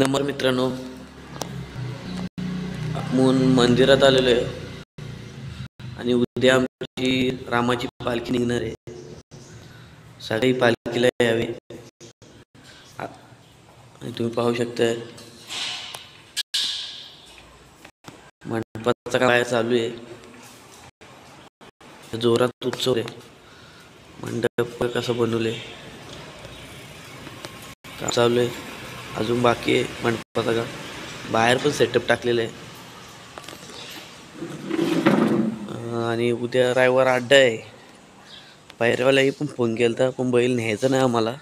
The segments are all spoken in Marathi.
नमस्कार मित्रांनो, आपण मंदिरात आलेलो आहे आणि उद्या आमची रामाची पालखी निघणार आहे. सगळी पालखीला यावे आणि तुम्ही पाहू शकता मंडपाचा काय चालू आहे. जोरात उत्सव आहे. मंडप कसं बनवले चालू आहे. अजून बाकी आहे मंडपाचा का बाहेर पण सेटअप टाकलेलं आहे. आणि उद्या रविवार अड्डा आहे. पायऱ्यावालाही पण फोन केला पण बैल न्यायचं नाही आम्हाला,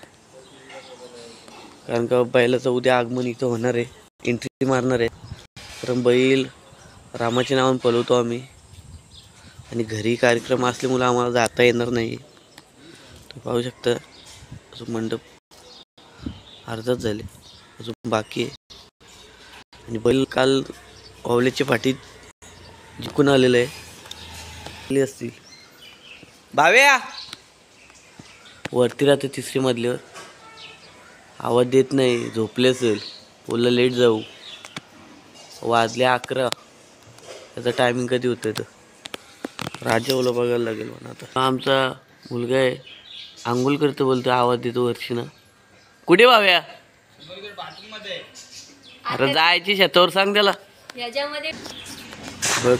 कारण का बैलाचं उद्या आगमन इथं होणार आहे, एंट्री मारणार आहे. कारण बैल रामाच्या नावाने पळवतो आम्ही आणि घरी कार्यक्रम असल्यामुळे आम्हाला जाता येणार नाही. तर पाहू शकता अजून मंडप अर्धाच झाले, अजून बाकी आहे. आणि बैल काल ओवल्याच्या पाठीत जिंकून आलेलं आहे. असतील भाव्या वरती राहते 3री मजल्यावर, आवाज देत नाही, झोपले असेल. बोलला लेट जाऊ, वाजले 11. त्याचं टायमिंग कधी होतं तर राजा ओला बघायला लागेल म्हणा. आता आमचा मुलगा आहे, आंघोळ करतो, बोलतो आवाज देतो वर्षी ना. कुठे भाव्या? अरे जायची शेतावर, सांग त्याला. बघ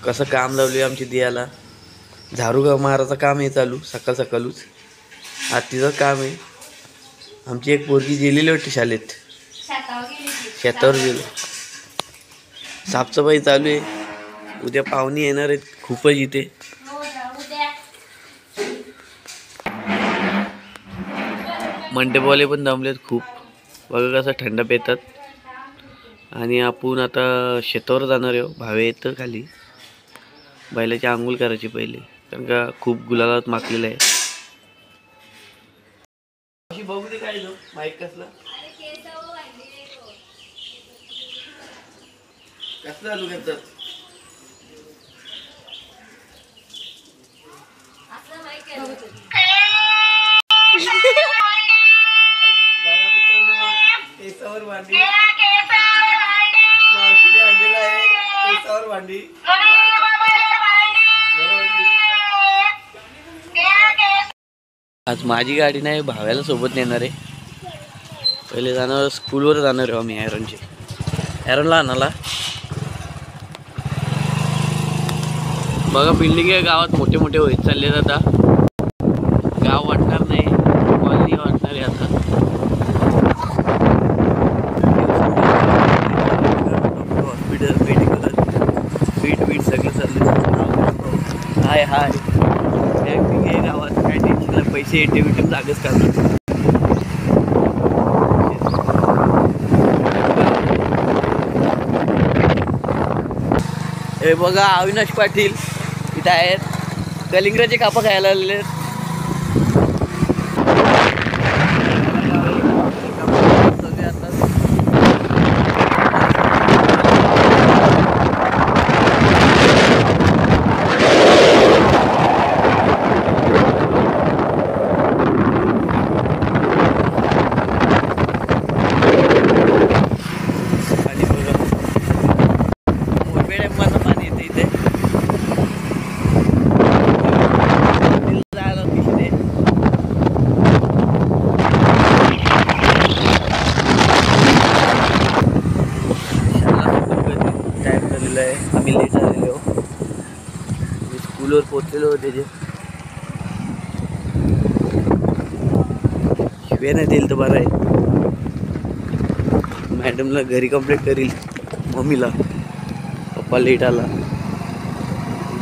कसं काम लावले आमची दियाला. झाडू मारायचं काम आहे चालू सकाळूच. आज तिचं काम आहे. आमची एक पोरगी गेलेली होती शाळेत, शेतावर गेलो. साफसफाई चालू आहे. उद्या पाहुणे येणार आहेत खूपच इथे. मंडपवाले पण दमलेत खूप. बघा कसं थंड पेतात. आणि आपण आता शेतावर जाणार आहे. भावे येतं खाली बैलाची आंघोळ करायची पहिले, कारण का खूप गुलालात माखलेलं आहे. बघू दे काय माईक कसला चालू करतात. केसावर भांडी मावशीने आणलेला आहे. केसावर भांडी आज माझी गाडी नाही, भाव्याला सोबत नेणार आहे. पहिले जाणार स्कूलवर जाणार आहे आम्ही ॲरनला आणायला. बघा बिल्डिंग आहे गावात मोठे मोठे होत चालले. आता गाव वाटणार नाही, कॉलनी वाटणार आहे. आता हॉस्पिटल, मेडिकल, बीट सगळं चाललं. हाय बँकिंग आहे गावात. काय टेन्शनला पैसे ATM जागच करणार. हे बघा अविनाश पाटील इथं आहेत. कलिंगडाचे कापा खायला आलेले. आम्ही लेट झालेलो, स्कूलवर पोचलेलो होते. शिव्या नाही देईल तर बरं आहे. मॅडमला घरी कंप्लेंट करील, मम्मीला. पप्पा लेट आला.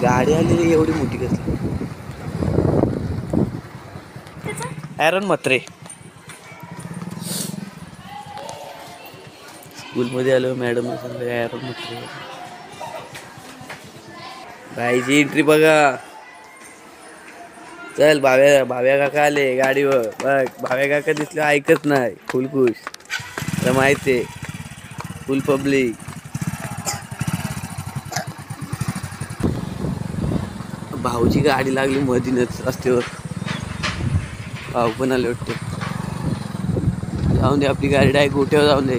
गाडी आलेली एवढी मोठी कसली. ॲरन म्हात्रे स्कूलमध्ये आलो. मॅडम सांगलं ॲरन म्हात्रे. भाईची एंट्री बघा. चल भाव्या काका आले गाडीवर. बघ भाव्या काका दिसले ऐकत नाही, फुल खुश. तर माहिती आहे फुल पब्लिक. भाऊची गाडी लागली मधीनच रस्त्यावर. भाऊ पण आले वाटते. जाऊन दे, आपली गाडी डायरेक्ट गोट्यावर जाऊन दे.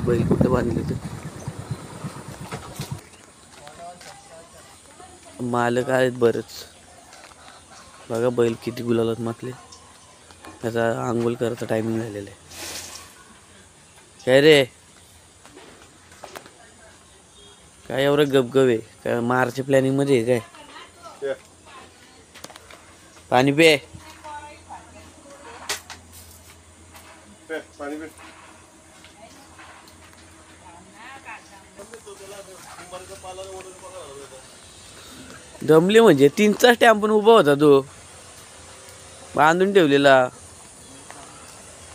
बैल कुठं बांधले तर मालक आहेत बरंच. बघा बैल किती गुलालात मातले. त्याचा आंघोळ करायचा टायमिंग झालेला आहे. काय रे, काय एवढं गबगब आहे काय? मार्चच्या प्लॅनिंग मध्ये आहे काय? पाणी पे. दमले म्हणजे 3चा स्टॅम्प पण उभा होता तो बांधून ठेवलेला.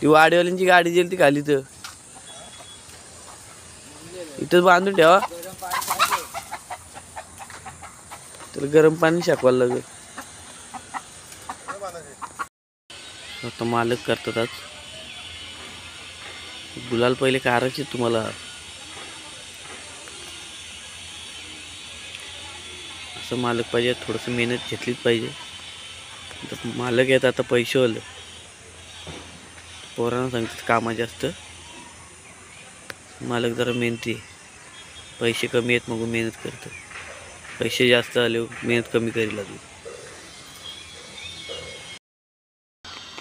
ती वाडीवाल्यांची गाडी गेली ती खाली तर इथंच बांधून ठेवा. तर गरम पाणी शाकवायला लागेल. आता मालक करतात आज गुलाल. पहिले काराचे तुम्हाला असं मालक पाहिजे. थोडंसं मेहनत घेतलीच पाहिजे. मालक येत आता पैसे वाले पोरांना सांगतात कामा जास्त. मालक जरा मेहनती. पैसे कमी आहेत मग मेहनत करतो. पैसे जास्त आले मेहनत कमी करी लागली.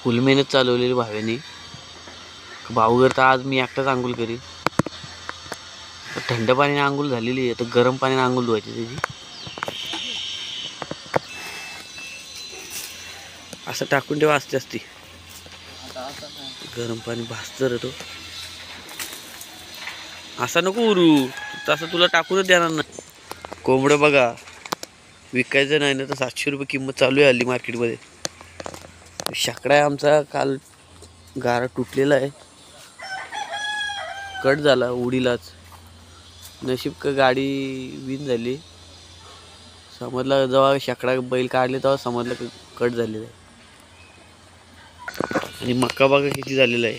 फुल मेहनत चालवलेली भाव्याने. भाऊ करता आज मी एकटाच आंघोळ करी. थंड पाण्याने आंघोळ झालेली आहे तर गरम पाण्याने आंघोळ धुवायची त्याची. असं टाकून ठेवा असते असती. गरम पाणी भासतर तो असा नको उरू. तसं तुला टाकूनच देणार ना. कोंबडं बघा विकायचं नाही ना तर 700 रुपये किंमत चालू आहे हल्ली मार्केटमध्ये. शाकडा आहे आमचा. काल गारा तुटलेला आहे. कट झाला उडीलाच. नशीब का गाडी विन झाली. समजलं जेव्हा शाकडा बैल काढले तेव्हा समजलं कट झालेला आहे. आणि मका बघा किती झालेला आहे.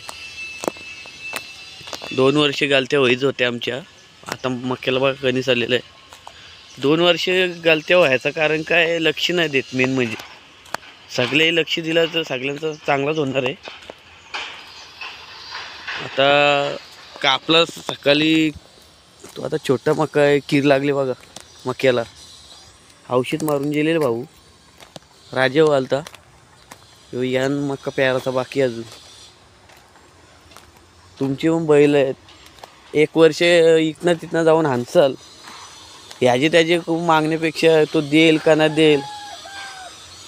2 वर्ष गालत्या व्हायचं होत्या आमच्या. आता मक्याला बघा कणीस आलेलं आहे. 2 वर्ष गालत्या व्हायचं कारण काय लक्ष नाही देत. मेन म्हणजे सगळे लक्ष दिलं तर सगळ्यांचं चांगलाच होणार आहे. आता कापला सकाळी तो. आता छोटा मका आहे. कीर लागली बघा मक्याला. औषध मारून गेलेले भाऊ. राजा वालता यान मका प्याराचा बाकी. अजून तुमची पण बैल आहेत. 1 वर्ष इकनं तिथनं जाऊन हाणसाल. ह्याचे त्याचे खूप मागण्यापेक्षा तो देईल का नाही देईल.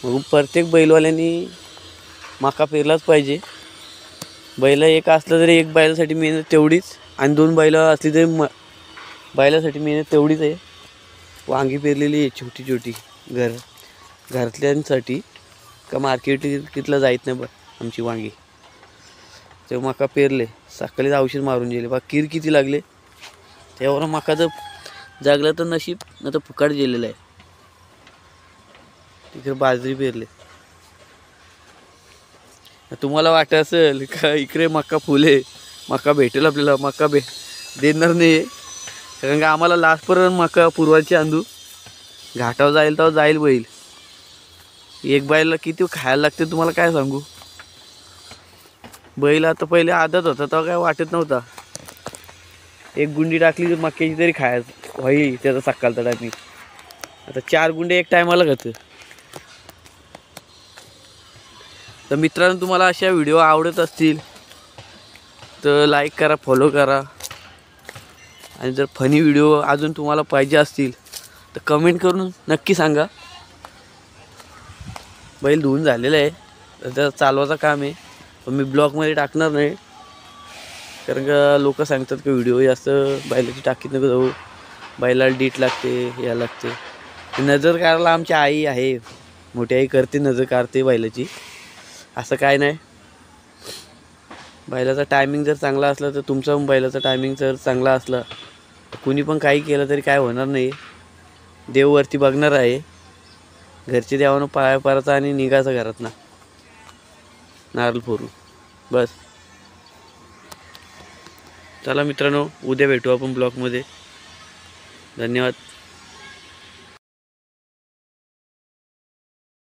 मग प्रत्येक बैलवाल्यांनी मका पेरलाच पाहिजे. बैल एक असलं तरी एक बैलासाठी मेहनत तेवढीच. आणि 2 बैल असली तरी बैलासाठी मेहनत तेवढीच आहे. वांगी पेरलेली आहे छोटी छोटी घरातल्यांसाठी. का मार्केटला जायत नाही बघ आमची वांगी. ते मका पेरले सकाळीच औषध मारून गेले बा. कीर किती लागले त्यावर मकाचं जागलं तर नशीब नाही तर फुकाट गेलेलं आहे. तिकडे बाजरी पेरले. तुम्हाला वाटत असेल का इकडे मका फुले मका भेटेल आपल्याला. मका देणार नाही. कारण का आम्हाला लास्टपर्यंत मका पूर्वाची आणू. घाटावर जाईल तेव्हा जाईल बैल. एक बैलाला किती खायला लागते तुम्हाला काय सांगू. बैल आता पहिले आदत होता तेव्हा काय वाटत नव्हता. एक गुंडी टाकली तर मक्याची तरी खायचं होई त्याचा सकाळचा टायमिंग. आता 4 गुंडे एक टायमाला खातं. तर मित्रांनो तुम्हाला अशा व्हिडिओ आवडत असतील तर लाईक करा, फॉलो करा. आणि जर फनी व्हिडिओ अजून तुम्हाला पाहिजे असतील तर कमेंट करून नक्की सांगा. बैल धुवून झालेलं आहे तर त्याचा चालवायचं काम आहे. पण मी ब्लॉगमध्ये टाकणार नाही. कारण का लोक सांगतात की व्हिडिओ जास्त बैलाची टाकीत नको जाऊ. बैलाला डीट लागते या लागते. नजर काढायला आमची आई आहे. मोठी आई करते नजर काढते बैलाची. असं काय नाही. बैलाचा टायमिंग जर चांगला असला तर तुमचा बैलाचा टायमिंग जर चांगला असला तर कुणी पण काही केलं तरी काय होणार नाही. देववरती बघणार आहे. घरचे देवानं पाया पारायचा आणि निघायचं घरात ना नारळ फोडून बस. चला मित्रांनो उद्या भेटू आपण ब्लॉगमध्ये. धन्यवाद.